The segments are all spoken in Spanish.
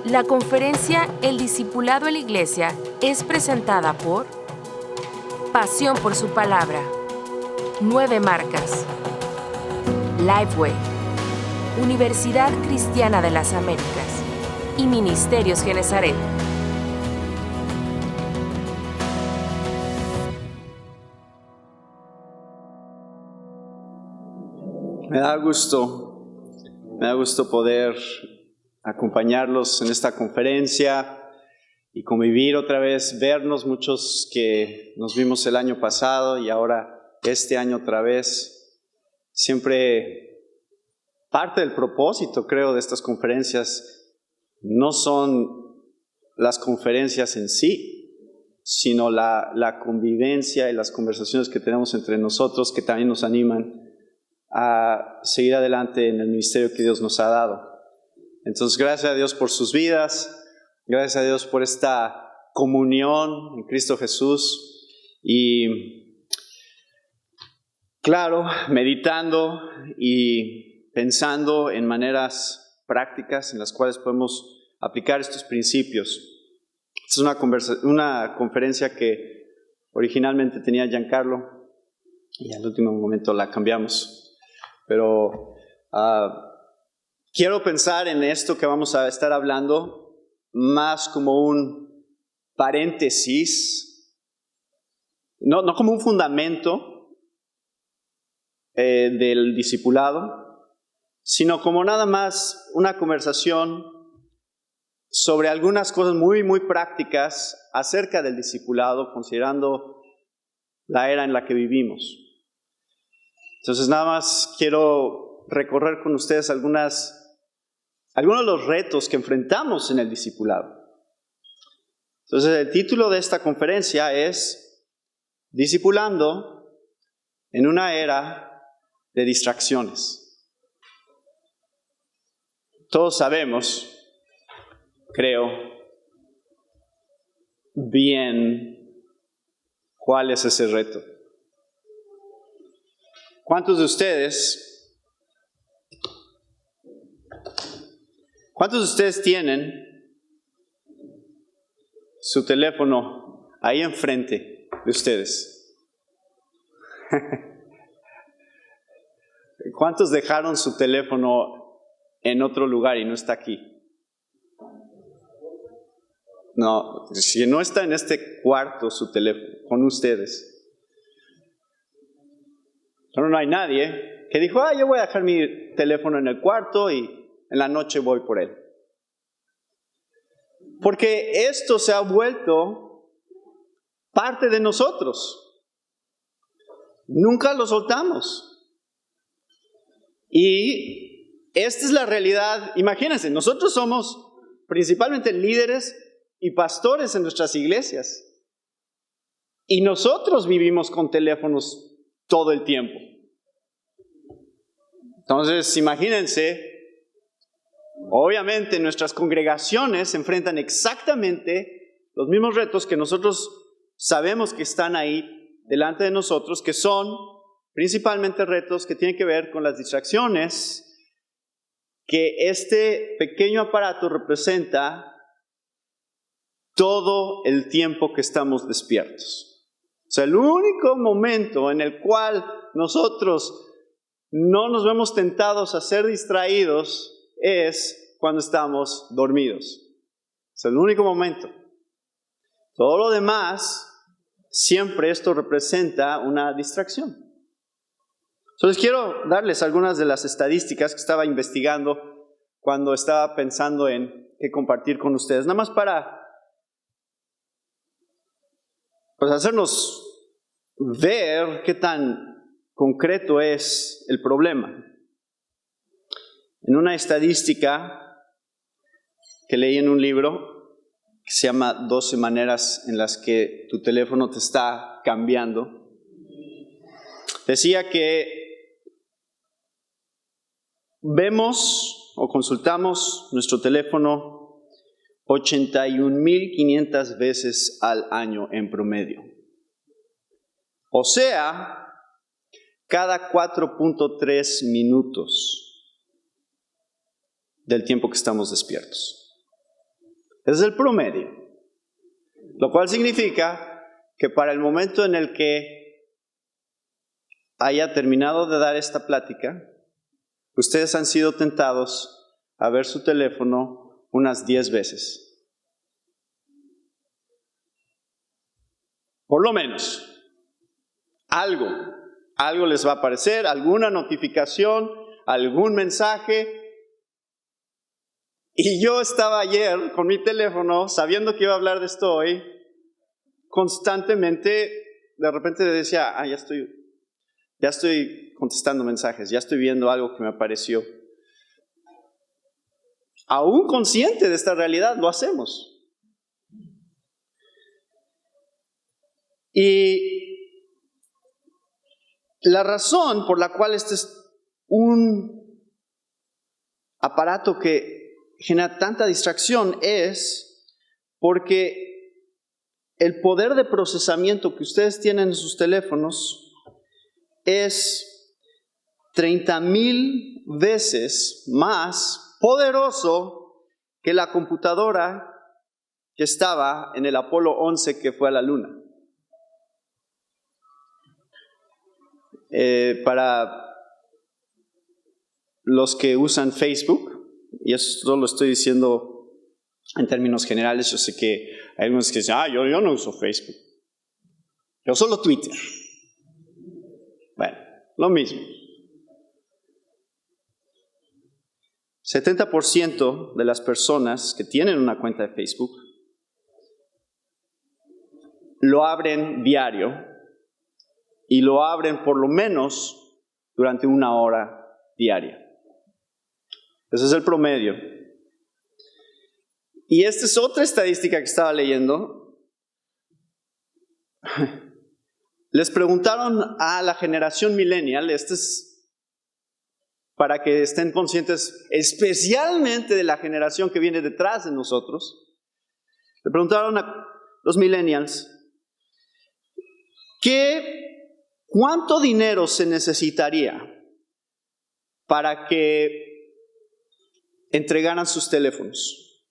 La conferencia El Discipulado en la Iglesia es presentada por Pasión por su Palabra, 9 Marcas, Lifeway, Universidad Cristiana de las Américas y Ministerios Genezaret. Me da gusto poder acompañarlos en esta conferencia y convivir otra vez, vernos muchos que nos vimos el año pasado y ahora este año otra vez. Siempre parte del propósito, creo, de estas conferencias no son las conferencias en sí, sino la convivencia y las conversaciones que tenemos entre nosotros que también nos animan a seguir adelante en el ministerio que Dios nos ha dado. Entonces, gracias a Dios por sus vidas, gracias a Dios por esta comunión en Cristo Jesús y, claro, meditando y pensando en maneras prácticas en las cuales podemos aplicar estos principios. Esta es una conferencia que originalmente tenía Giancarlo y al último momento la cambiamos. Pero quiero pensar en esto que vamos a estar hablando más como un paréntesis, no como un fundamento del discipulado, sino como nada más una conversación sobre algunas cosas muy, muy prácticas acerca del discipulado, considerando la era en la que vivimos. Entonces nada más quiero recorrer con ustedes algunos de los retos que enfrentamos en el discipulado. Entonces el título de esta conferencia es Discipulando en una era de distracciones. Todos sabemos, creo, bien cuál es ese reto. ¿Cuántos de ustedes tienen su teléfono ahí enfrente de ustedes? ¿Cuántos dejaron su teléfono en otro lugar y no está aquí? No, si no está en este cuarto su teléfono con ustedes. Pero no hay nadie que dijo, yo voy a dejar mi teléfono en el cuarto y en la noche voy por él. Porque esto se ha vuelto parte de nosotros. Nunca lo soltamos. Y esta es la realidad. Imagínense, nosotros somos principalmente líderes y pastores en nuestras iglesias. Y nosotros vivimos con teléfonos todo el tiempo. Entonces, imagínense, obviamente nuestras congregaciones se enfrentan exactamente los mismos retos que nosotros sabemos que están ahí delante de nosotros, que son principalmente retos que tienen que ver con las distracciones que este pequeño aparato representa todo el tiempo que estamos despiertos. O sea, el único momento en el cual nosotros no nos vemos tentados a ser distraídos es cuando estamos dormidos. Es el único momento. Todo lo demás, siempre esto representa una distracción. Entonces quiero darles algunas de las estadísticas que estaba investigando cuando estaba pensando en qué compartir con ustedes. Nada más para hacernos ver qué tan concreto es el problema. En una estadística que leí en un libro que se llama 12 maneras en las que tu teléfono te está cambiando, decía que vemos o consultamos nuestro teléfono 81,500 veces al año en promedio. O sea, cada 4.3 minutos del tiempo que estamos despiertos. Ese es el promedio. Lo cual significa que para el momento en el que haya terminado de dar esta plática, ustedes han sido tentados a ver su teléfono unas 10 veces. Por lo menos. Algo les va a aparecer, alguna notificación, algún mensaje. Y yo estaba ayer con mi teléfono, sabiendo que iba a hablar de esto hoy, constantemente, de repente decía, ya estoy contestando mensajes, ya estoy viendo algo que me apareció. Aún consciente de esta realidad, lo hacemos. Y la razón por la cual este es un aparato que genera tanta distracción es porque el poder de procesamiento que ustedes tienen en sus teléfonos es 30,000 veces más poderoso que la computadora que estaba en el Apolo 11 que fue a la Luna. Para los que usan Facebook, y esto lo estoy diciendo en términos generales, yo sé que hay algunos que dicen, yo no uso Facebook, yo solo Twitter. Bueno, lo mismo. 70% de las personas que tienen una cuenta de Facebook lo abren diario y lo abren por lo menos durante 1 hora diaria. Ese es el promedio. Y esta es otra estadística que estaba leyendo. Les preguntaron a la generación millennial, este es para que estén conscientes especialmente de la generación que viene detrás de nosotros. Le preguntaron a los millennials, ¿cuánto dinero se necesitaría para que entregaran sus teléfonos?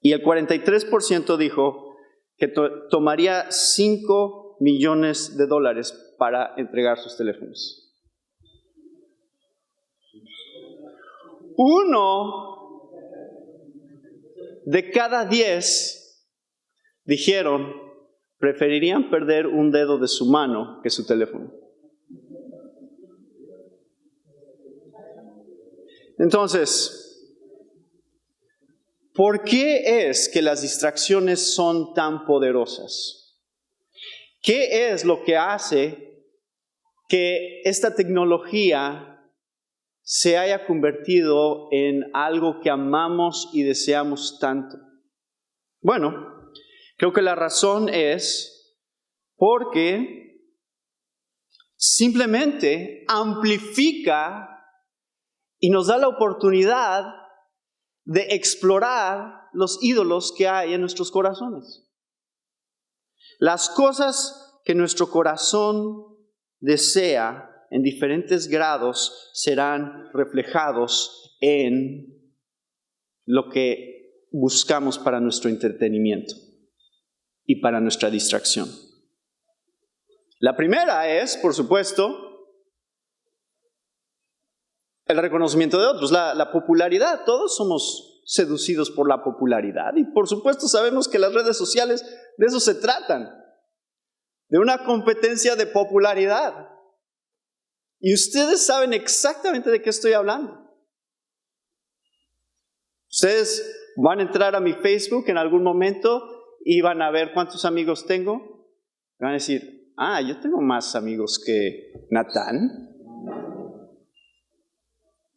Y el 43% dijo que tomaría $5 millones para entregar sus teléfonos. 1 de cada 10 dijeron preferirían perder un dedo de su mano que su teléfono. Entonces, ¿por qué es que las distracciones son tan poderosas? ¿Qué es lo que hace que esta tecnología se haya convertido en algo que amamos y deseamos tanto? Bueno, creo que la razón es porque simplemente amplifica y nos da la oportunidad de explorar los ídolos que hay en nuestros corazones. Las cosas que nuestro corazón desea en diferentes grados serán reflejados en lo que buscamos para nuestro entretenimiento y para nuestra distracción. La primera es, por supuesto, el reconocimiento de otros, la popularidad. Todos somos seducidos por la popularidad y por supuesto sabemos que las redes sociales de eso se tratan, de una competencia de popularidad. Y ustedes saben exactamente de qué estoy hablando. Ustedes van a entrar a mi Facebook en algún momento y van a ver cuántos amigos tengo. Van a decir, yo tengo más amigos que Natán.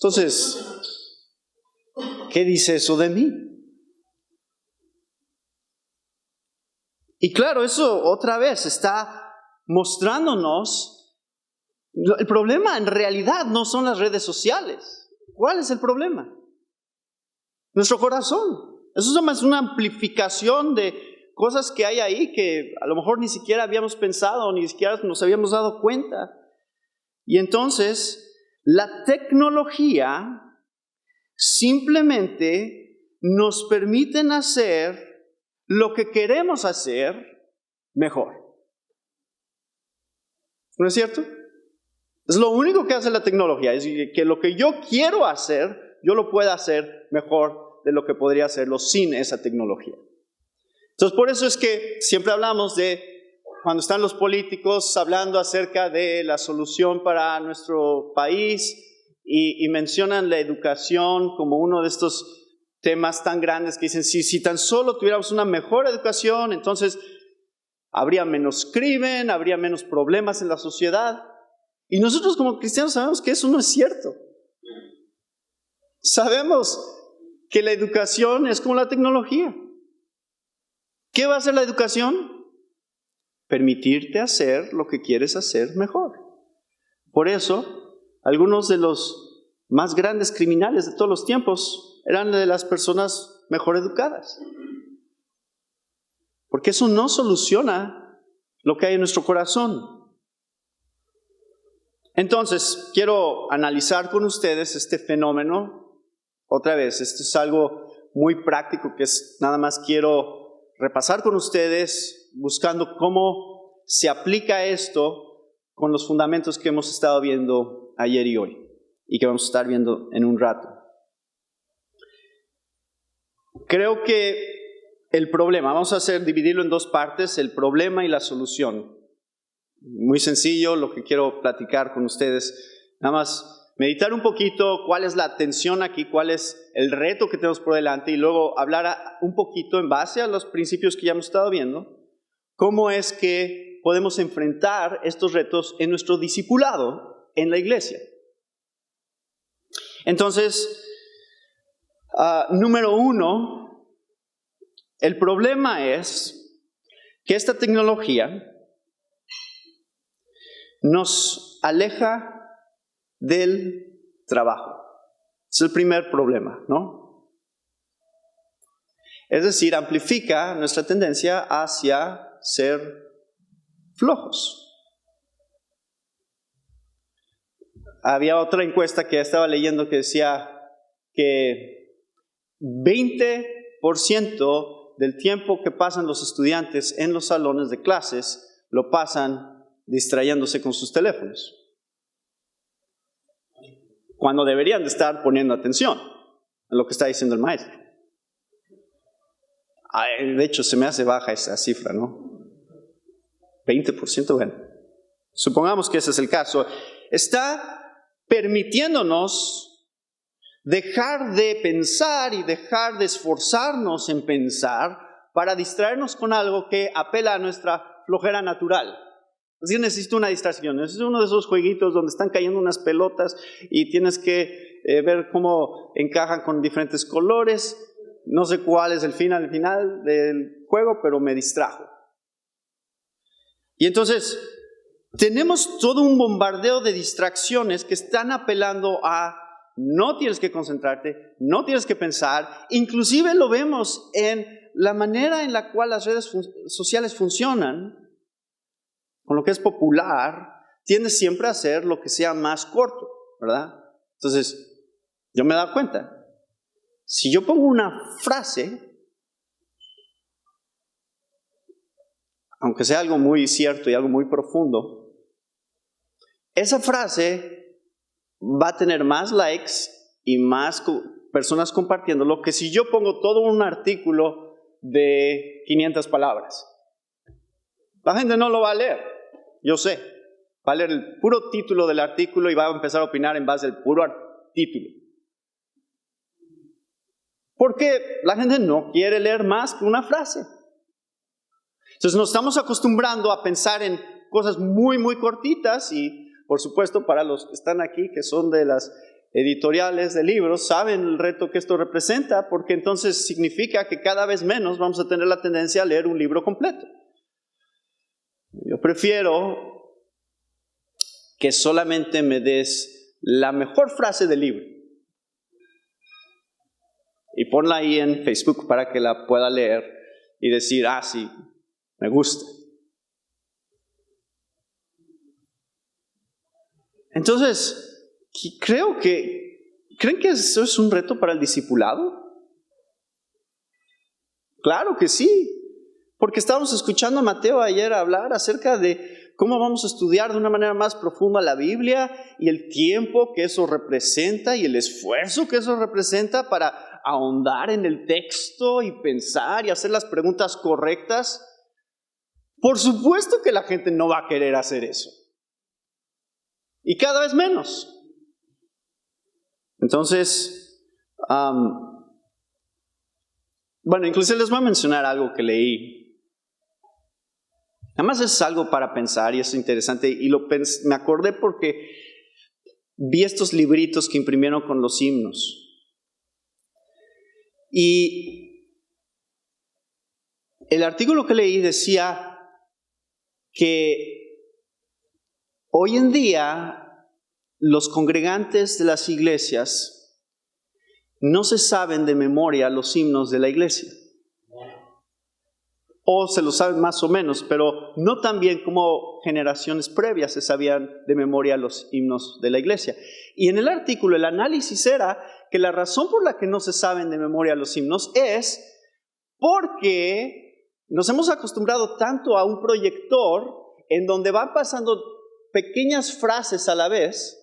Entonces, ¿qué dice eso de mí? Y claro, eso otra vez está mostrándonos, el problema en realidad no son las redes sociales. ¿Cuál es el problema? Nuestro corazón. Eso es más una amplificación de cosas que hay ahí que a lo mejor ni siquiera habíamos pensado, ni siquiera nos habíamos dado cuenta. Y entonces, la tecnología simplemente nos permiten hacer lo que queremos hacer mejor. ¿No es cierto? Es lo único que hace la tecnología, es que lo que yo quiero hacer, yo lo pueda hacer mejor de lo que podría hacerlo sin esa tecnología. Entonces, por eso es que siempre hablamos de, cuando están los políticos hablando acerca de la solución para nuestro país y mencionan la educación como uno de estos temas tan grandes que dicen, si tan solo tuviéramos una mejor educación, entonces habría menos crimen, habría menos problemas en la sociedad. Y nosotros como cristianos sabemos que eso no es cierto. Sabemos que la educación es como la tecnología. ¿Qué va a hacer la educación? Permitirte hacer lo que quieres hacer mejor. Por eso, algunos de los más grandes criminales de todos los tiempos eran de las personas mejor educadas. Porque eso no soluciona lo que hay en nuestro corazón. Entonces, quiero analizar con ustedes este fenómeno. Otra vez, esto es algo muy práctico que nada más quiero repasar con ustedes, buscando cómo se aplica esto con los fundamentos que hemos estado viendo ayer y hoy, y que vamos a estar viendo en un rato. Creo que el problema, vamos a dividirlo en dos partes, el problema y la solución. Muy sencillo lo que quiero platicar con ustedes, nada más meditar un poquito cuál es la tensión aquí, cuál es el reto que tenemos por delante y luego hablar un poquito en base a los principios que ya hemos estado viendo, cómo es que podemos enfrentar estos retos en nuestro discipulado en la iglesia. Entonces, número uno, el problema es que esta tecnología nos aleja del trabajo. Es el primer problema, ¿no? Es decir, amplifica nuestra tendencia hacia ser flojos. Había otra encuesta que estaba leyendo que decía que 20% del tiempo que pasan los estudiantes en los salones de clases lo pasan distrayéndose con sus teléfonos, cuando deberían de estar poniendo atención a lo que está diciendo el maestro. De hecho, se me hace baja esa cifra, ¿no? 20%, bueno. Supongamos que ese es el caso. Está permitiéndonos dejar de pensar y dejar de esforzarnos en pensar para distraernos con algo que apela a nuestra flojera natural. Así que necesito una distracción, necesito uno de esos jueguitos donde están cayendo unas pelotas y tienes que ver cómo encajan con diferentes colores. No sé cuál es el final del juego, pero me distrajo. Y entonces, tenemos todo un bombardeo de distracciones que están apelando a no tienes que concentrarte, no tienes que pensar. Inclusive lo vemos en la manera en la cual las redes sociales funcionan. Con lo que es popular, tiende siempre a ser lo que sea más corto, ¿verdad? Entonces, yo me he dado cuenta, si yo pongo una frase, aunque sea algo muy cierto y algo muy profundo, esa frase va a tener más likes y más personas compartiéndolo que si yo pongo todo un artículo de 500 palabras. La gente no lo va a leer. Yo sé, va a leer el puro título del artículo y va a empezar a opinar en base al puro título. Porque la gente no quiere leer más que una frase. Entonces nos estamos acostumbrando a pensar en cosas muy, muy cortitas y, por supuesto, para los que están aquí, que son de las editoriales de libros, saben el reto que esto representa, porque entonces significa que cada vez menos vamos a tener la tendencia a leer un libro completo. Yo prefiero que solamente me des la mejor frase del libro y ponla ahí en Facebook para que la pueda leer y decir, sí, me gusta. Entonces, creo que ¿Creen que eso es un reto para el discipulado? Claro que sí, porque estábamos escuchando a Mateo ayer hablar acerca de cómo vamos a estudiar de una manera más profunda la Biblia y el tiempo que eso representa y el esfuerzo que eso representa para ahondar en el texto y pensar y hacer las preguntas correctas. Por supuesto que la gente no va a querer hacer eso. Y cada vez menos. Entonces, bueno, incluso les voy a mencionar algo que leí. Además es algo para pensar y es interesante. Y me acordé porque vi estos libritos que imprimieron con los himnos. Y el artículo que leí decía que hoy en día los congregantes de las iglesias no se saben de memoria los himnos de la iglesia. O se lo saben más o menos, pero no tan bien como generaciones previas se sabían de memoria los himnos de la iglesia. Y en el artículo el análisis era que la razón por la que no se saben de memoria los himnos es porque nos hemos acostumbrado tanto a un proyector en donde van pasando pequeñas frases a la vez,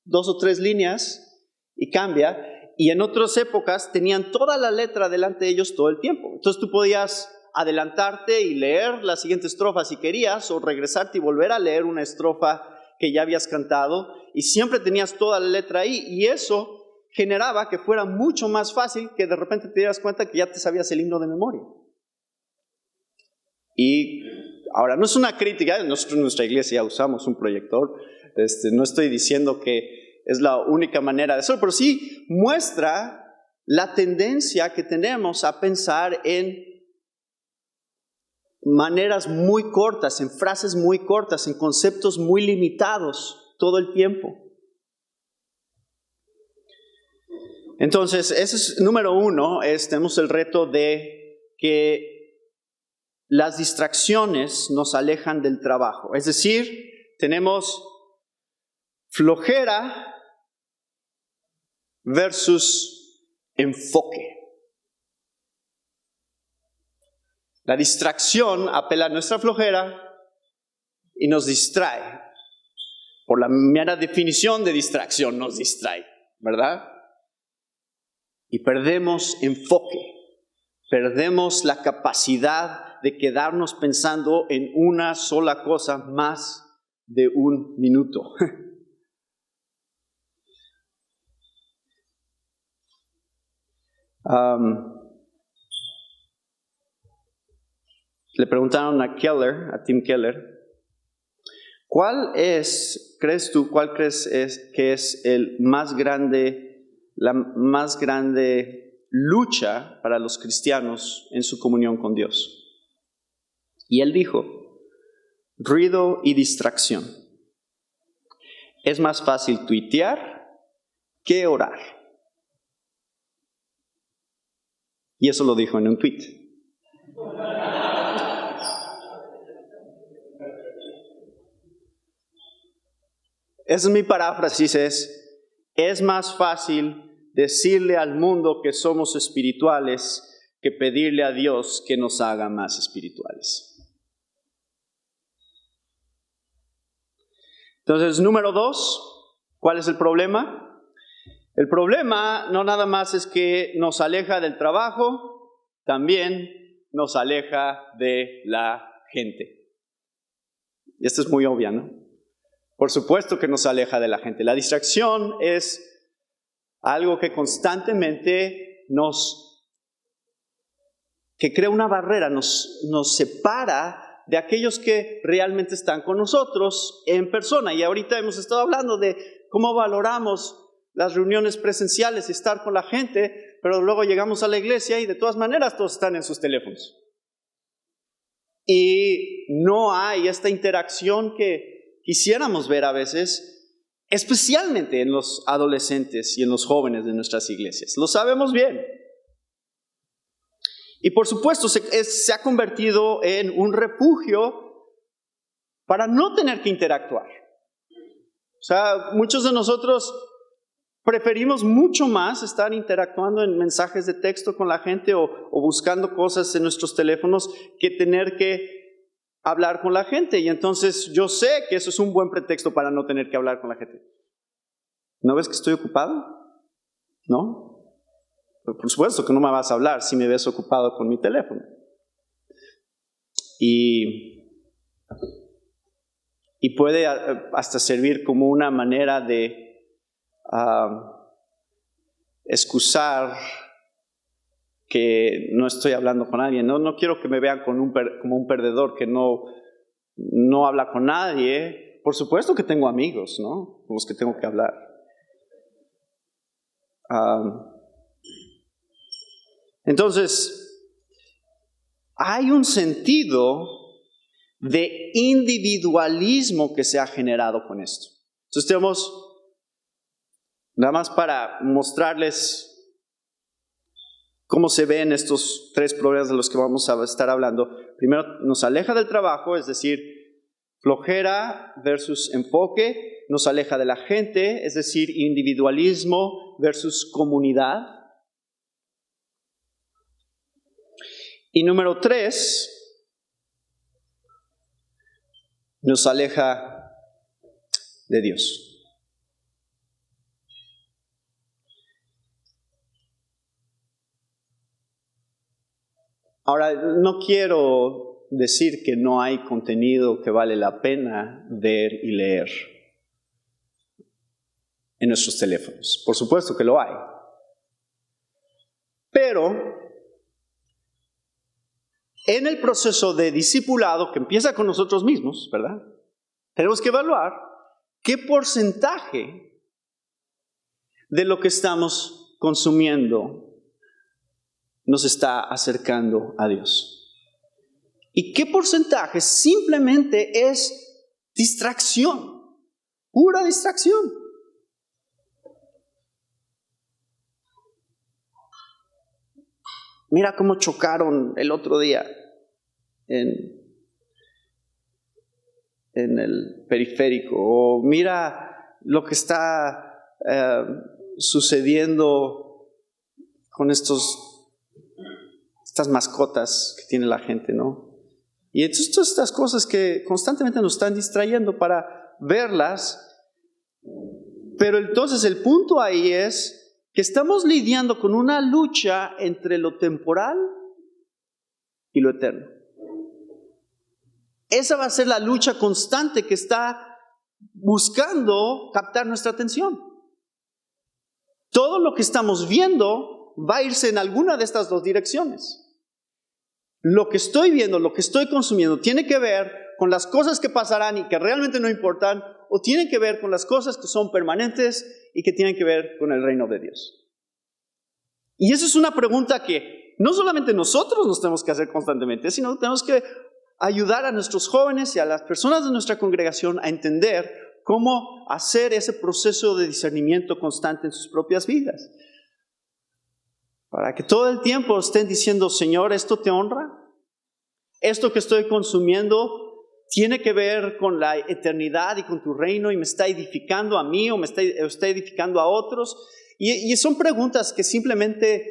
2 o 3 líneas, y cambia. Y en otras épocas tenían toda la letra delante de ellos todo el tiempo. Entonces tú podías adelantarte y leer la siguiente estrofa si querías, o regresarte y volver a leer una estrofa que ya habías cantado, y siempre tenías toda la letra ahí, y eso generaba que fuera mucho más fácil que de repente te dieras cuenta que ya te sabías el himno de memoria. Y ahora, no es una crítica, nosotros en nuestra iglesia ya usamos un proyector, no estoy diciendo que es la única manera de hacerlo, pero sí muestra la tendencia que tenemos a pensar en maneras muy cortas, en frases muy cortas, en conceptos muy limitados todo el tiempo. Entonces, ese es número 1, tenemos el reto de que las distracciones nos alejan del trabajo. Es decir, tenemos flojera versus enfoque. La distracción apela a nuestra flojera y nos distrae. Por la mera definición de distracción nos distrae, ¿verdad? Y perdemos enfoque, perdemos la capacidad de quedarnos pensando en una sola cosa más de un minuto. Le preguntaron a Tim Keller, cuál crees que es la más grande lucha para los cristianos en su comunión con Dios? Y él dijo, ruido y distracción. Es más fácil tuitear que orar. Y eso lo dijo en un tuit. Esa es mi paráfrasis, es más fácil decirle al mundo que somos espirituales que pedirle a Dios que nos haga más espirituales. Entonces, número 2, ¿cuál es el problema? El problema no nada más es que nos aleja del trabajo, también nos aleja de la gente. Y esto es muy obvio, ¿no? Por supuesto que nos aleja de la gente. La distracción es algo que constantemente que crea una barrera, nos separa de aquellos que realmente están con nosotros en persona. Y ahorita hemos estado hablando de cómo valoramos las reuniones presenciales y estar con la gente, pero luego llegamos a la iglesia y de todas maneras todos están en sus teléfonos. Y no hay esta interacción que quisiéramos ver a veces, especialmente en los adolescentes y en los jóvenes de nuestras iglesias. Lo sabemos bien. Y por supuesto se ha convertido en un refugio para no tener que interactuar. O sea, muchos de nosotros preferimos mucho más estar interactuando en mensajes de texto con la gente o buscando cosas en nuestros teléfonos que tener que hablar con la gente. Y entonces yo sé que eso es un buen pretexto para no tener que hablar con la gente. ¿No ves que estoy ocupado? ¿No? Por supuesto que no me vas a hablar si me ves ocupado con mi teléfono. Y puede hasta servir como una manera de excusar que no estoy hablando con alguien. No quiero que me vean como un perdedor que no habla con nadie. Por supuesto que tengo amigos, ¿no? Con los que tengo que hablar. Entonces, hay un sentido de individualismo que se ha generado con esto. Entonces tenemos, nada más para mostrarles cómo se ven estos 3 problemas de los que vamos a estar hablando. Primero, nos aleja del trabajo, es decir, flojera versus enfoque. Nos aleja de la gente, es decir, individualismo versus comunidad. Y número 3, nos aleja de Dios. Ahora, no quiero decir que no hay contenido que vale la pena ver y leer en nuestros teléfonos. Por supuesto que lo hay. Pero en el proceso de discipulado que empieza con nosotros mismos, ¿verdad? Tenemos que evaluar qué porcentaje de lo que estamos consumiendo nos está acercando a Dios. ¿Y qué porcentaje simplemente es distracción? Pura distracción. Mira cómo chocaron el otro día en el periférico. O mira lo que está sucediendo con estas mascotas que tiene la gente, ¿no? Y entonces todas estas cosas que constantemente nos están distrayendo para verlas. Pero entonces el punto ahí es que estamos lidiando con una lucha entre lo temporal y lo eterno. Esa va a ser la lucha constante que está buscando captar nuestra atención. Todo lo que estamos viendo va a irse en alguna de estas 2 direcciones. Lo que estoy viendo, lo que estoy consumiendo, tiene que ver con las cosas que pasarán y que realmente no importan, o tienen que ver con las cosas que son permanentes y que tienen que ver con el reino de Dios. Y esa es una pregunta que no solamente nosotros nos tenemos que hacer constantemente, sino que tenemos que ayudar a nuestros jóvenes y a las personas de nuestra congregación a entender cómo hacer ese proceso de discernimiento constante en sus propias vidas. Para que todo el tiempo estén diciendo, Señor, ¿esto te honra? ¿Esto que estoy consumiendo tiene que ver con la eternidad y con tu reino y me está edificando a mí o me está edificando a otros? Y son preguntas que simplemente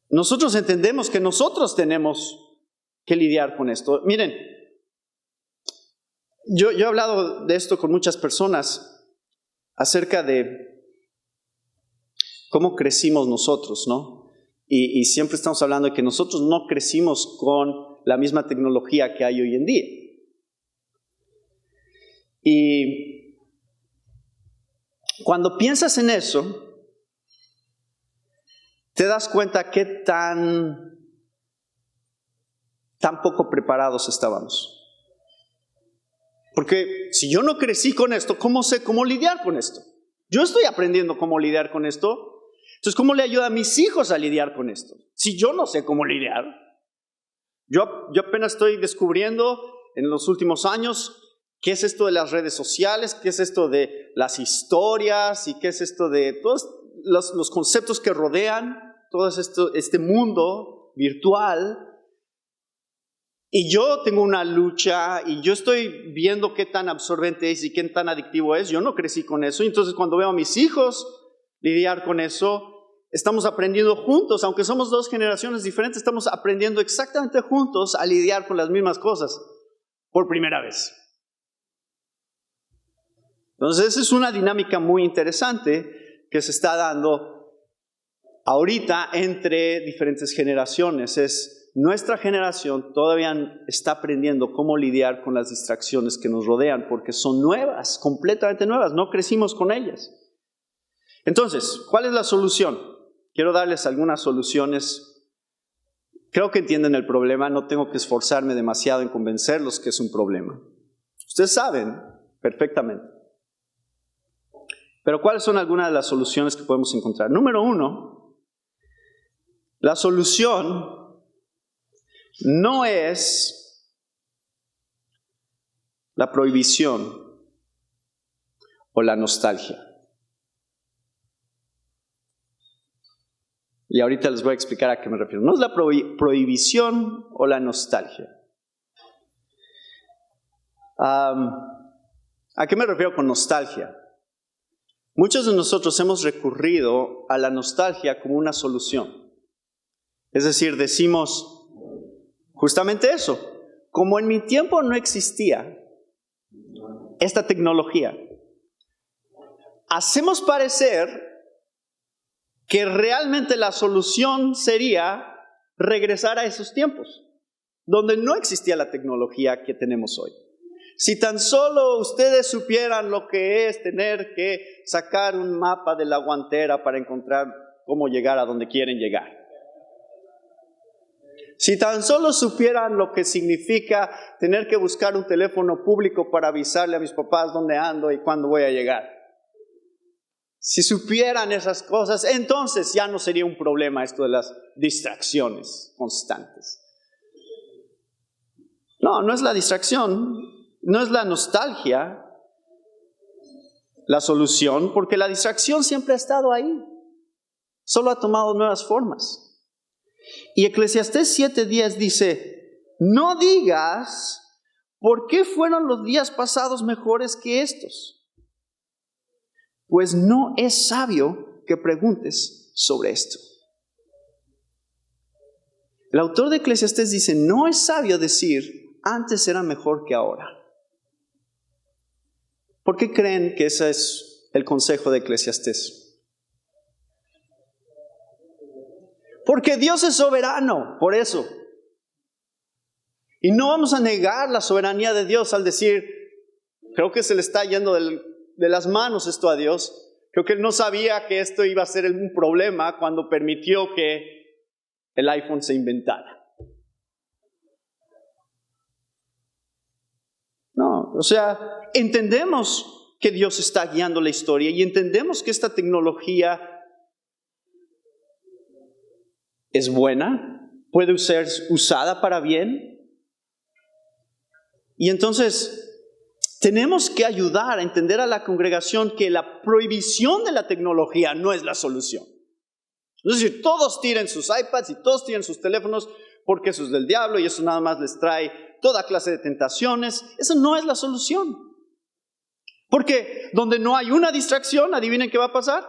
nosotros entendemos que nosotros tenemos que lidiar con esto. Miren, yo he hablado de esto con muchas personas acerca de cómo crecimos nosotros, ¿no? Y siempre estamos hablando de que nosotros no crecimos con la misma tecnología que hay hoy en día. Y cuando piensas en eso, te das cuenta qué tan poco preparados estábamos. Porque si yo no crecí con esto, ¿cómo sé cómo lidiar con esto? Yo estoy aprendiendo cómo lidiar con esto. Entonces, ¿cómo le ayuda a mis hijos a lidiar con esto? Si yo no sé cómo lidiar. Yo apenas estoy descubriendo en los últimos años qué es esto de las redes sociales, qué es esto de las historias y qué es esto de todos los conceptos que rodean todo este mundo virtual. Y yo tengo una lucha y yo estoy viendo qué tan absorbente es y qué tan adictivo es. Yo no crecí con eso. Y entonces cuando veo a mis hijos lidiar con eso, estamos aprendiendo juntos. Aunque somos dos generaciones diferentes, estamos aprendiendo exactamente juntos a lidiar con las mismas cosas por primera vez. Entonces esa es una dinámica muy interesante que se está dando ahorita entre diferentes generaciones. Nuestra generación todavía está aprendiendo cómo lidiar con las distracciones que nos rodean, porque son nuevas, completamente nuevas, no crecimos con ellas. Entonces, ¿cuál es la solución? Quiero darles algunas soluciones. Creo que entienden el problema, no tengo que esforzarme demasiado en convencerlos que es un problema. Ustedes saben perfectamente. Pero ¿cuáles son algunas de las soluciones que podemos encontrar? Número 1, la solución no es la prohibición o la nostalgia. Y ahorita les voy a explicar a qué me refiero. No es la prohibición o la nostalgia. ¿A qué me refiero con nostalgia? Muchos de nosotros hemos recurrido a la nostalgia como una solución. Es decir, decimos justamente eso. Como en mi tiempo no existía esta tecnología, hacemos parecer que realmente la solución sería regresar a esos tiempos, donde no existía la tecnología que tenemos hoy. Si tan solo ustedes supieran lo que es tener que sacar un mapa de la guantera para encontrar cómo llegar a donde quieren llegar. Si tan solo supieran lo que significa tener que buscar un teléfono público para avisarle a mis papás dónde ando y cuándo voy a llegar. Si supieran esas cosas, entonces ya no sería un problema esto de las distracciones constantes. No es la distracción, no es la nostalgia la solución, porque la distracción siempre ha estado ahí, solo ha tomado nuevas formas. Y Eclesiastés 7:10 dice, no digas, ¿por qué fueron los días pasados mejores que estos? Pues no es sabio que preguntes sobre esto. El autor de Eclesiastés dice, no es sabio decir, antes era mejor que ahora. ¿Por qué creen que ese es el consejo de Eclesiastés? Porque Dios es soberano, por eso. Y no vamos a negar la soberanía de Dios al decir, creo que se le está yendo de las manos esto a Dios. Creo que Él no sabía que esto iba a ser un problema cuando permitió que el iPhone se inventara. No, o sea, entendemos que Dios está guiando la historia y entendemos que esta tecnología es buena, puede ser usada para bien. Y entonces tenemos que ayudar a entender a la congregación que la prohibición de la tecnología no es la solución. Es decir, todos tiren sus iPads y todos tiren sus teléfonos porque eso es del diablo y eso nada más les trae toda clase de tentaciones. Eso no es la solución. Porque donde no hay una distracción, adivinen qué va a pasar.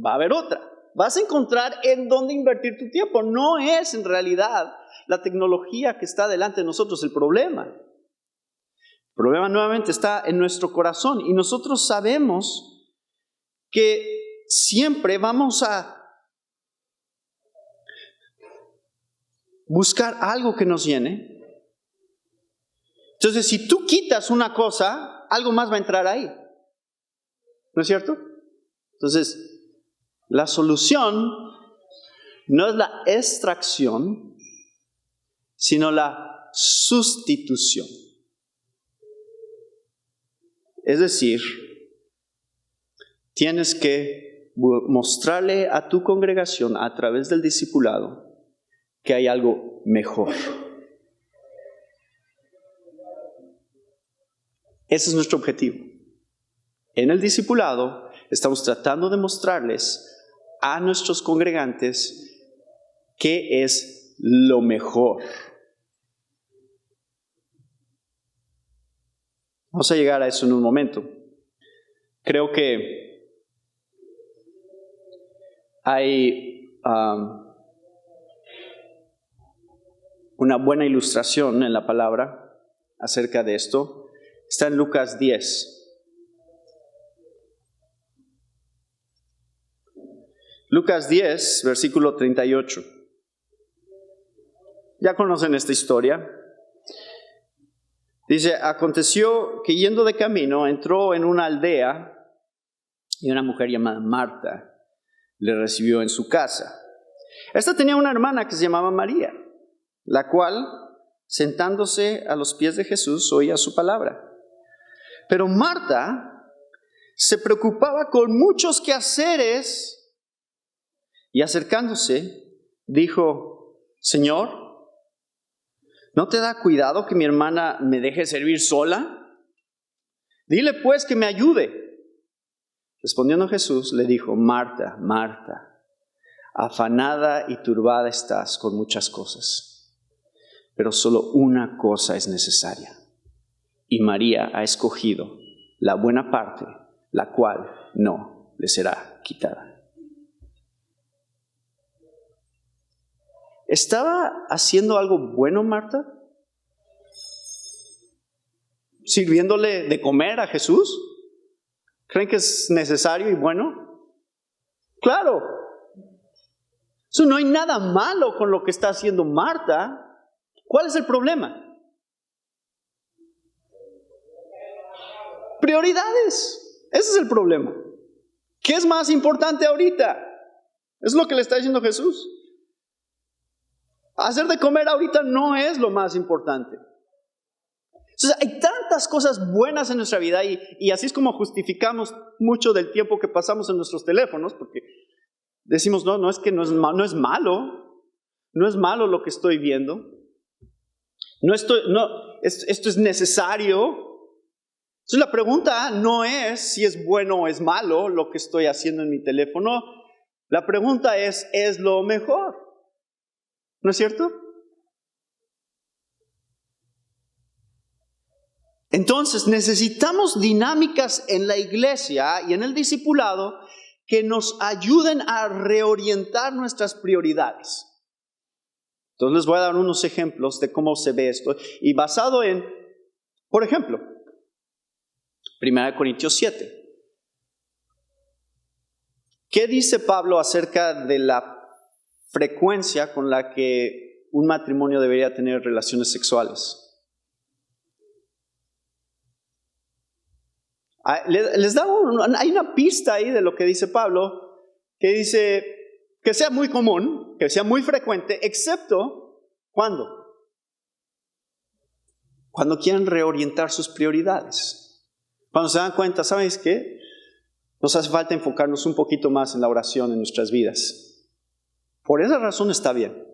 Va a haber otra. Vas a encontrar en dónde invertir tu tiempo. No es en realidad la tecnología que está delante de nosotros el problema. El problema nuevamente está en nuestro corazón y nosotros sabemos que siempre vamos a buscar algo que nos llene. Entonces, si tú quitas una cosa, algo más va a entrar ahí. ¿No es cierto? Entonces, la solución no es la extracción, sino la sustitución. Es decir, tienes que mostrarle a tu congregación a través del discipulado que hay algo mejor. Ese es nuestro objetivo. En el discipulado estamos tratando de mostrarles a nuestros congregantes qué es lo mejor Vamos a llegar a eso en un momento. Creo que hay una buena ilustración en la palabra acerca de esto. Está en Lucas 10. Lucas 10, versículo 38. Ya conocen esta historia. Dice, aconteció que yendo de camino entró en una aldea y una mujer llamada Marta le recibió en su casa. Esta tenía una hermana que se llamaba María, la cual, sentándose a los pies de Jesús, oía su palabra. Pero Marta se preocupaba con muchos quehaceres y acercándose dijo, Señor, ¿no te da cuidado que mi hermana me deje servir sola? Dile pues que me ayude. Respondiendo Jesús le dijo, Marta, Marta, afanada y turbada estás con muchas cosas, pero solo una cosa es necesaria. Y María ha escogido la buena parte, la cual no le será quitada. ¿Estaba haciendo algo bueno Marta? ¿Sirviéndole de comer a Jesús? ¿Creen que es necesario y bueno? Claro. Eso no hay nada malo con lo que está haciendo Marta. ¿Cuál es el problema? Prioridades. Ese es el problema. ¿Qué es más importante ahorita? Es lo que le está diciendo Jesús. Hacer de comer ahorita no es lo más importante. Entonces, hay tantas cosas buenas en nuestra vida y así es como justificamos mucho del tiempo que pasamos en nuestros teléfonos, porque decimos, no es que no es malo lo que estoy viendo. Esto es necesario. Entonces la pregunta no es si es bueno o es malo lo que estoy haciendo en mi teléfono. La pregunta ¿es lo mejor? ¿No es cierto? Entonces necesitamos dinámicas en la iglesia y en el discipulado que nos ayuden a reorientar nuestras prioridades. Entonces les voy a dar unos ejemplos de cómo se ve esto. Y basado en, por ejemplo, 1 Corintios 7. ¿Qué dice Pablo acerca de la frecuencia con la que un matrimonio debería tener relaciones sexuales? Hay una pista ahí de lo que dice Pablo, que dice que sea muy común, que sea muy frecuente, excepto ¿cuándo? Cuando quieren reorientar sus prioridades. Cuando se dan cuenta, ¿sabes qué? Nos hace falta enfocarnos un poquito más en la oración en nuestras vidas. Por esa razón está bien.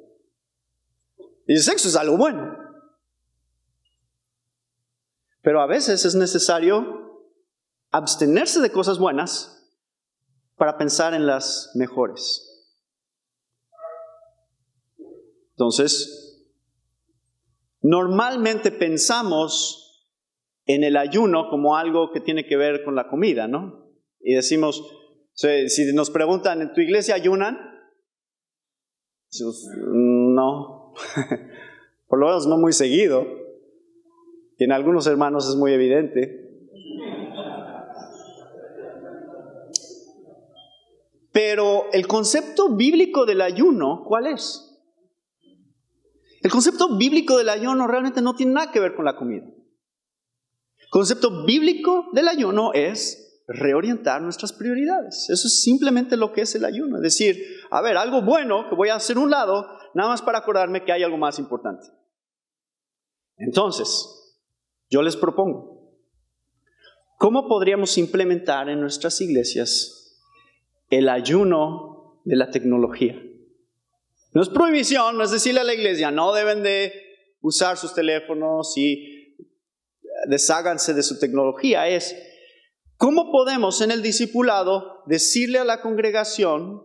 Y el sexo es algo bueno. Pero a veces es necesario abstenerse de cosas buenas para pensar en las mejores. Entonces, normalmente pensamos en el ayuno como algo que tiene que ver con la comida, ¿no? Y decimos, si nos preguntan, ¿en tu iglesia ayunan? Decimos, no, por lo menos no muy seguido. Y en algunos hermanos es muy evidente. Pero el concepto bíblico del ayuno, ¿cuál es? El concepto bíblico del ayuno realmente no tiene nada que ver con la comida. El concepto bíblico del ayuno es reorientar nuestras prioridades. Eso es simplemente lo que es el ayuno. Es decir, a ver, algo bueno que voy a hacer a un lado, nada más para acordarme que hay algo más importante. Entonces, yo les propongo, ¿cómo podríamos implementar en nuestras iglesias el ayuno de la tecnología? No es prohibición, no es decirle a la iglesia, no deben de usar sus teléfonos y desháganse de su tecnología. Es, ¿cómo podemos en el discipulado decirle a la congregación,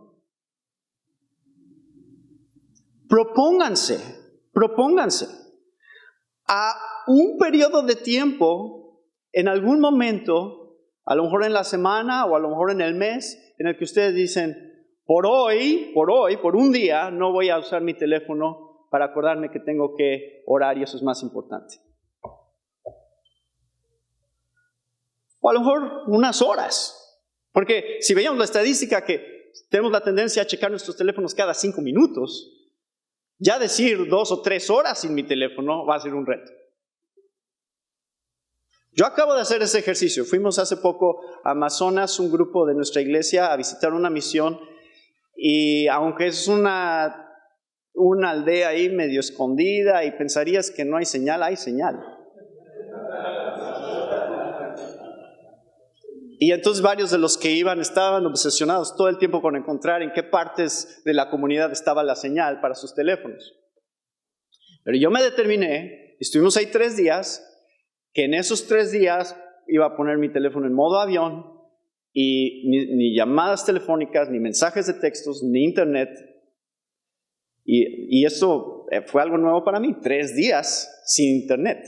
propónganse a un periodo de tiempo en algún momento, a lo mejor en la semana o a lo mejor en el mes, en el que ustedes dicen, por un día, no voy a usar mi teléfono para acordarme que tengo que orar y eso es más importante. O a lo mejor unas horas. Porque si veíamos la estadística que tenemos la tendencia a checar nuestros teléfonos cada 5 minutos, ya decir 2 o 3 horas sin mi teléfono va a ser un reto. Yo acabo de hacer ese ejercicio. Fuimos hace poco a Amazonas, un grupo de nuestra iglesia, a visitar una misión. Y aunque es una aldea ahí medio escondida y pensarías que no hay señal, hay señal. Y entonces varios de los que iban estaban obsesionados todo el tiempo con encontrar en qué partes de la comunidad estaba la señal para sus teléfonos. Pero yo me determiné, estuvimos ahí 3 días, que en esos 3 días iba a poner mi teléfono en modo avión y ni llamadas telefónicas, ni mensajes de textos, ni internet. Y eso fue algo nuevo para mí, 3 días sin internet.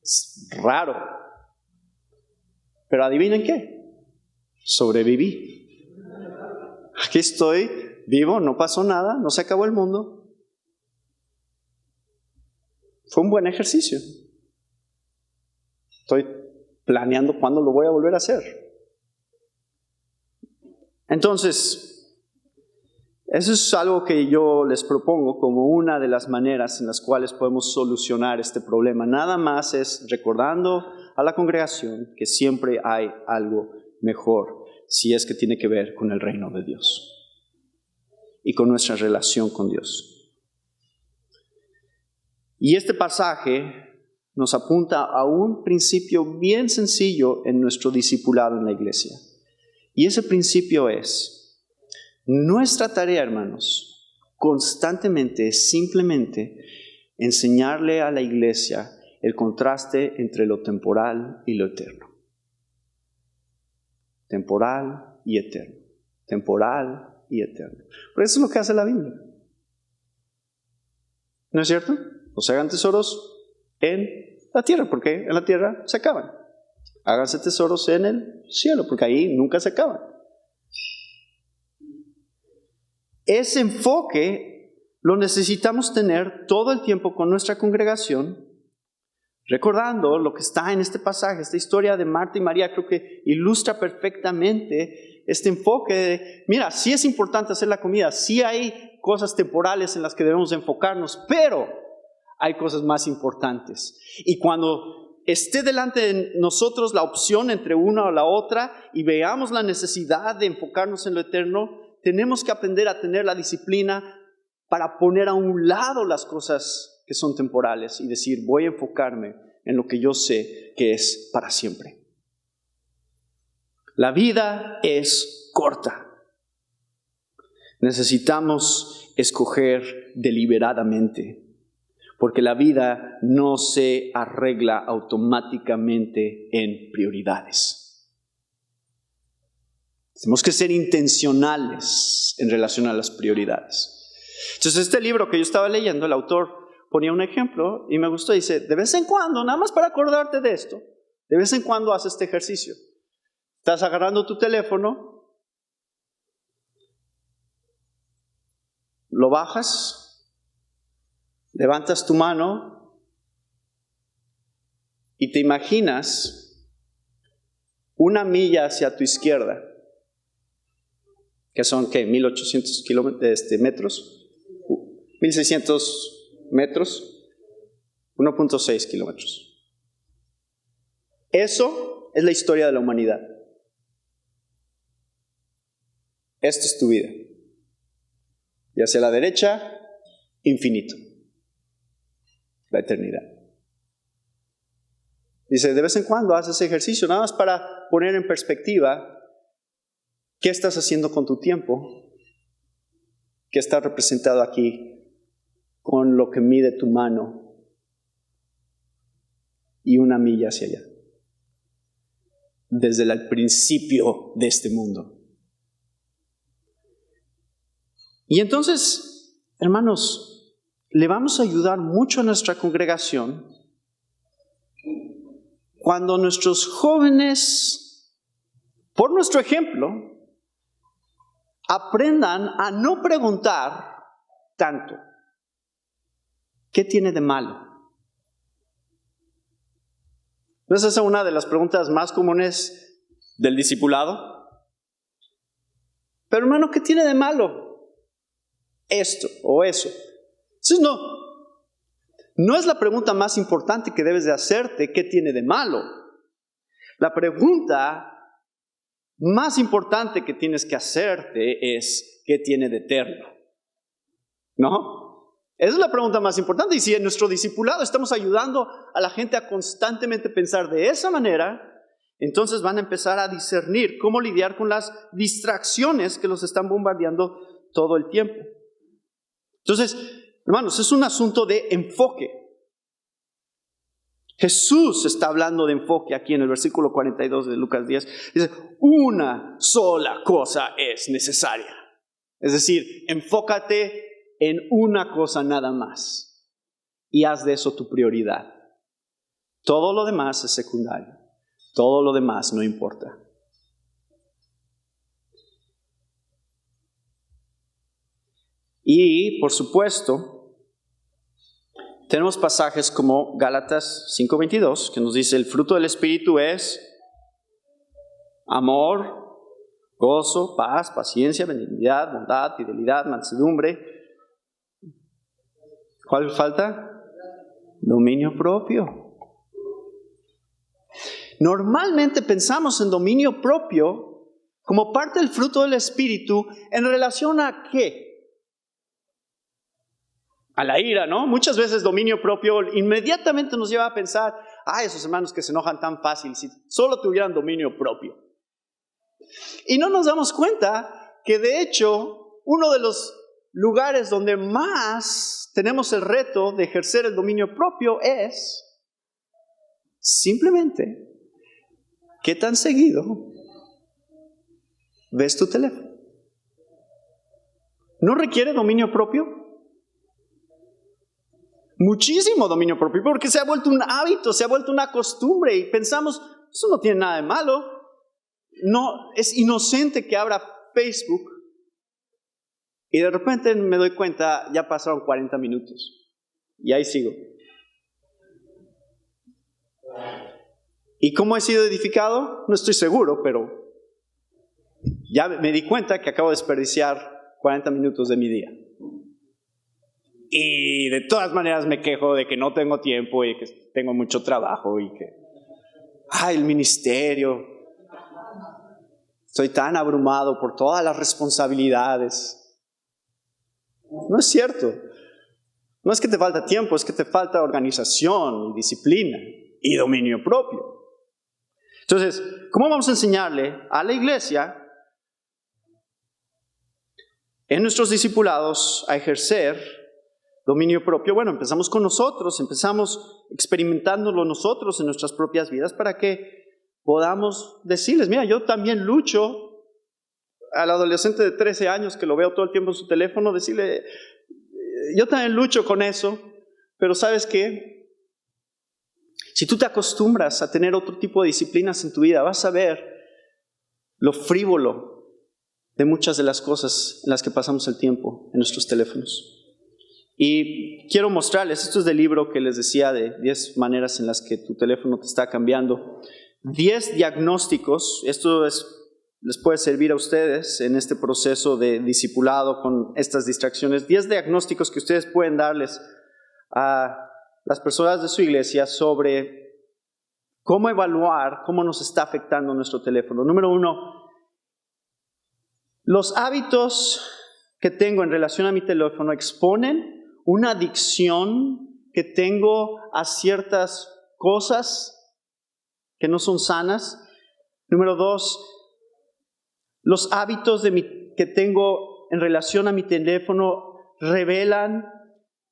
Es raro. Pero adivinen qué, sobreviví. Aquí estoy, vivo, no pasó nada, no se acabó el mundo. Fue un buen ejercicio. Estoy planeando cuándo lo voy a volver a hacer. Entonces, eso es algo que yo les propongo como una de las maneras en las cuales podemos solucionar este problema. Nada más es recordando a la congregación que siempre hay algo mejor si es que tiene que ver con el reino de Dios y con nuestra relación con Dios. Y este pasaje nos apunta a un principio bien sencillo en nuestro discipulado en la iglesia. Y ese principio es, nuestra tarea, hermanos, constantemente es simplemente enseñarle a la iglesia el contraste entre lo temporal y lo eterno. Temporal y eterno. Temporal y eterno. Pero eso es lo que hace la Biblia. ¿No es cierto? No se hagan tesoros en la tierra, porque en la tierra se acaban. Háganse tesoros en el cielo, porque ahí nunca se acaban. Ese enfoque lo necesitamos tener todo el tiempo con nuestra congregación, recordando lo que está en este pasaje. Esta historia de Marta y María creo que ilustra perfectamente este enfoque de, mira, sí es importante hacer la comida, sí hay cosas temporales en las que debemos enfocarnos, pero hay cosas más importantes. Y cuando esté delante de nosotros la opción entre una o la otra y veamos la necesidad de enfocarnos en lo eterno, tenemos que aprender a tener la disciplina para poner a un lado las cosas que son temporales y decir, voy a enfocarme en lo que yo sé que es para siempre. La vida es corta. Necesitamos escoger deliberadamente, porque la vida no se arregla automáticamente en prioridades. Tenemos que ser intencionales en relación a las prioridades. Entonces, este libro que yo estaba leyendo, el autor ponía un ejemplo y me gustó. Dice, de vez en cuando, nada más para acordarte de esto, de vez en cuando haces este ejercicio. Estás agarrando tu teléfono, lo bajas, levantas tu mano y te imaginas una milla hacia tu izquierda, que son, ¿qué? 1800 metros, 1600 metros, 1.6 kilómetros. Eso es la historia de la humanidad. Esta es tu vida. Y hacia la derecha, infinito. La eternidad. Dice, de vez en cuando haces ejercicio, nada más para poner en perspectiva qué estás haciendo con tu tiempo, qué está representado aquí con lo que mide tu mano y una milla hacia allá. Desde el principio de este mundo. Y entonces, hermanos, le vamos a ayudar mucho a nuestra congregación cuando nuestros jóvenes, por nuestro ejemplo, aprendan a no preguntar tanto, ¿qué tiene de malo? ¿No es esa una de las preguntas más comunes del discipulado? Pero hermano, ¿qué tiene de malo esto o eso? Entonces no es la pregunta más importante que debes de hacerte, ¿qué tiene de malo? La pregunta más importante que tienes que hacerte es, ¿qué tiene de eterno? ¿No? Esa es la pregunta más importante. Y si en nuestro discipulado estamos ayudando a la gente a constantemente pensar de esa manera, entonces van a empezar a discernir cómo lidiar con las distracciones que los están bombardeando todo el tiempo. Entonces, hermanos, es un asunto de enfoque. Jesús está hablando de enfoque aquí en el versículo 42 de Lucas 10. Dice, una sola cosa es necesaria. Es decir, enfócate en una cosa nada más y haz de eso tu prioridad. Todo lo demás es secundario. Todo lo demás no importa. Y, por supuesto, tenemos pasajes como Gálatas 5:22, que nos dice, el fruto del Espíritu es amor, gozo, paz, paciencia, benignidad, bondad, fidelidad, mansedumbre. ¿Cuál falta? Dominio propio. Normalmente pensamos en dominio propio como parte del fruto del Espíritu en relación a ¿qué? A la ira, ¿no? Muchas veces dominio propio inmediatamente nos lleva a pensar, esos hermanos que se enojan tan fácil, si solo tuvieran dominio propio. Y no nos damos cuenta que de hecho uno de los lugares donde más tenemos el reto de ejercer el dominio propio es simplemente ¿qué tan seguido ves tu teléfono? ¿No requiere dominio propio? Muchísimo dominio propio, porque se ha vuelto un hábito, se ha vuelto una costumbre y pensamos, eso no tiene nada de malo. No, es inocente que abra Facebook y de repente me doy cuenta, ya pasaron 40 minutos y ahí sigo. ¿Y cómo he sido edificado? No estoy seguro, pero ya me di cuenta que acabo de desperdiciar 40 minutos de mi día. Y de todas maneras me quejo de que no tengo tiempo y que tengo mucho trabajo y que, el ministerio. Estoy tan abrumado por todas las responsabilidades. No es cierto. No es que te falta tiempo, es que te falta organización y disciplina y dominio propio. Entonces, ¿cómo vamos a enseñarle a la iglesia en nuestros discipulados a ejercer dominio propio? Bueno, empezamos con nosotros, empezamos experimentándolo nosotros en nuestras propias vidas para que podamos decirles, mira, yo también lucho al adolescente de 13 años que lo veo todo el tiempo en su teléfono, decirle, yo también lucho con eso, pero ¿sabes qué? Si tú te acostumbras a tener otro tipo de disciplinas en tu vida, vas a ver lo frívolo de muchas de las cosas en las que pasamos el tiempo en nuestros teléfonos. Y quiero mostrarles, esto es del libro que les decía de 10 maneras en las que tu teléfono te está cambiando. 10 diagnósticos, les puede servir a ustedes en este proceso de discipulado con estas distracciones. 10 diagnósticos que ustedes pueden darles a las personas de su iglesia sobre cómo evaluar cómo nos está afectando nuestro teléfono. Número 1, los hábitos que tengo en relación a mi teléfono exponen una adicción que tengo a ciertas cosas que no son sanas. Número 2, los hábitos que tengo en relación a mi teléfono revelan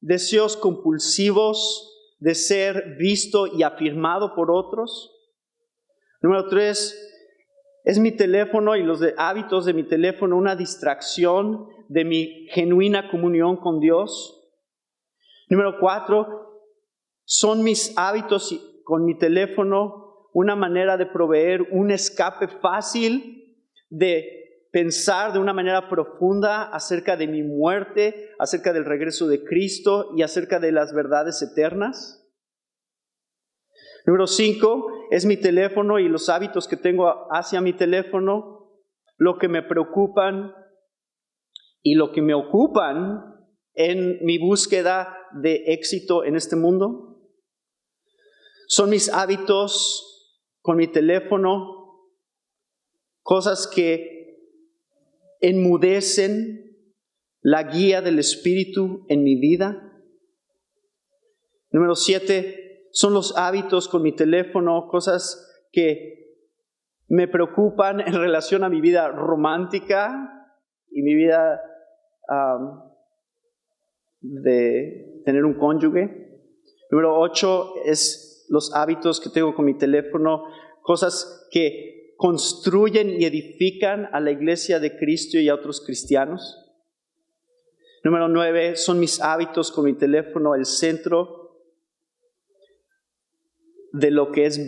deseos compulsivos de ser visto y afirmado por otros. Número 3, ¿es mi teléfono y los hábitos de mi teléfono una distracción de mi genuina comunión con Dios? Número 4, ¿son mis hábitos con mi teléfono una manera de proveer un escape fácil, de pensar de una manera profunda acerca de mi muerte, acerca del regreso de Cristo y acerca de las verdades eternas. Número 5, es mi teléfono y los hábitos que tengo hacia mi teléfono, lo que me preocupan y lo que me ocupan en mi búsqueda de éxito en este mundo. Son mis hábitos con mi teléfono, cosas que enmudecen la guía del Espíritu en mi vida. Número 7, son los hábitos con mi teléfono, cosas que me preocupan en relación a mi vida romántica y mi vida de tener un cónyuge. Número 8 es los hábitos que tengo con mi teléfono, cosas que construyen y edifican a la iglesia de Cristo y a otros cristianos. Número 9 son mis hábitos con mi teléfono, el centro de lo que es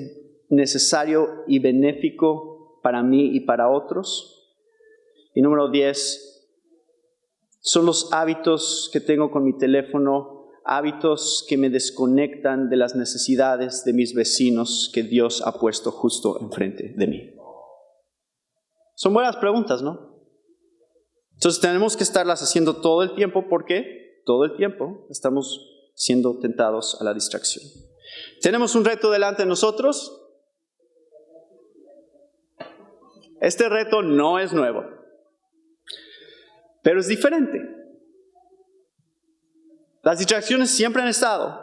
necesario y benéfico para mí y para otros. Y número 10 son los hábitos que tengo con mi teléfono, hábitos que me desconectan de las necesidades de mis vecinos que Dios ha puesto justo enfrente de mí. Son buenas preguntas, ¿no? Entonces tenemos que estarlas haciendo todo el tiempo porque todo el tiempo estamos siendo tentados a la distracción. Tenemos un reto delante de nosotros. Este reto no es nuevo, pero es diferente. Las distracciones siempre han estado,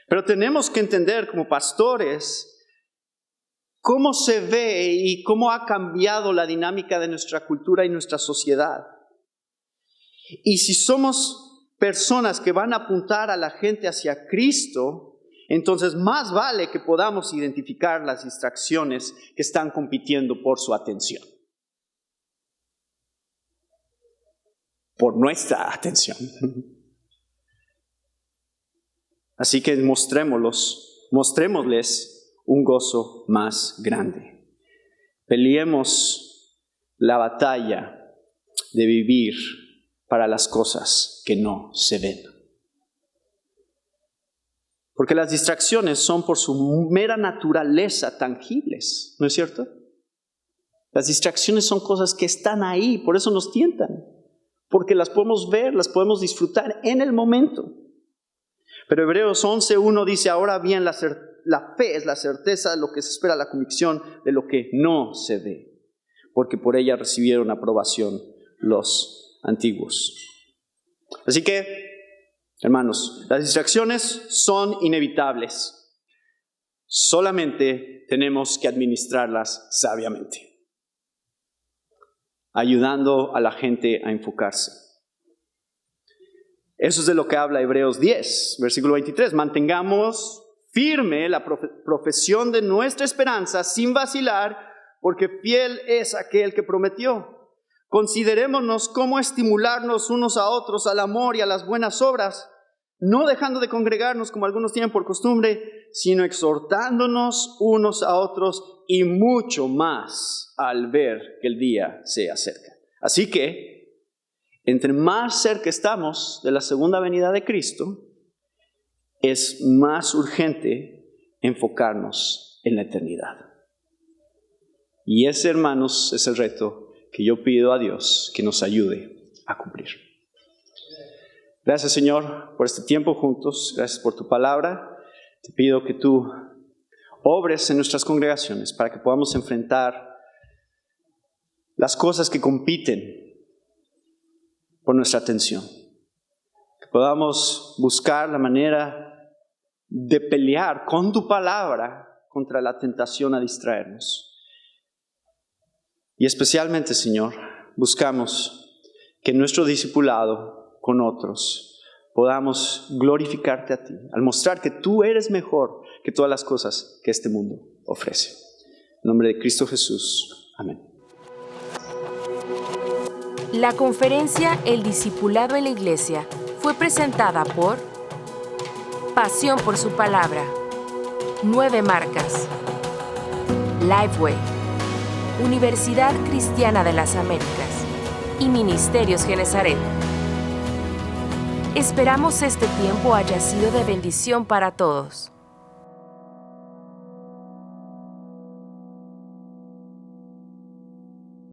pero tenemos que entender como pastores cómo se ve y cómo ha cambiado la dinámica de nuestra cultura y nuestra sociedad. Y si somos personas que van a apuntar a la gente hacia Cristo, entonces más vale que podamos identificar las distracciones que están compitiendo por su atención. Por nuestra atención. Así que mostrémosles un gozo más grande. Peleemos la batalla de vivir para las cosas que no se ven. Porque las distracciones son por su mera naturaleza tangibles, ¿no es cierto? Las distracciones son cosas que están ahí, por eso nos tientan. Porque las podemos ver, las podemos disfrutar en el momento. Pero Hebreos 11:1 dice, ahora bien, la fe es la certeza de lo que se espera, la convicción de lo que no se ve. Porque por ella recibieron aprobación los antiguos. Así que, hermanos, las distracciones son inevitables. Solamente tenemos que administrarlas sabiamente, ayudando a la gente a enfocarse. Eso es de lo que habla Hebreos 10, versículo 23. Mantengamos firme la profesión de nuestra esperanza sin vacilar, porque fiel es aquel que prometió. Considerémonos cómo estimularnos unos a otros al amor y a las buenas obras, no dejando de congregarnos como algunos tienen por costumbre, sino exhortándonos unos a otros y mucho más al ver que el día se acerca. Así que, entre más cerca estamos de la segunda venida de Cristo, es más urgente enfocarnos en la eternidad. Y ese, hermanos, es el reto que yo pido a Dios que nos ayude a cumplir. Gracias, Señor, por este tiempo juntos. Gracias por tu palabra. Te pido que tú obres en nuestras congregaciones para que podamos enfrentar las cosas que compiten por nuestra atención. Que podamos buscar la manera de pelear con tu palabra contra la tentación a distraernos. Y especialmente, Señor, buscamos que en nuestro discipulado con otros podamos glorificarte a ti, al mostrar que tú eres mejor que todas las cosas que este mundo ofrece. En nombre de Cristo Jesús. Amén. La conferencia El Discipulado en la Iglesia fue presentada por Pasión por su Palabra, 9 Marcas. Lifeway, Universidad Cristiana de las Américas y Ministerios Genezaret. Esperamos este tiempo haya sido de bendición para todos.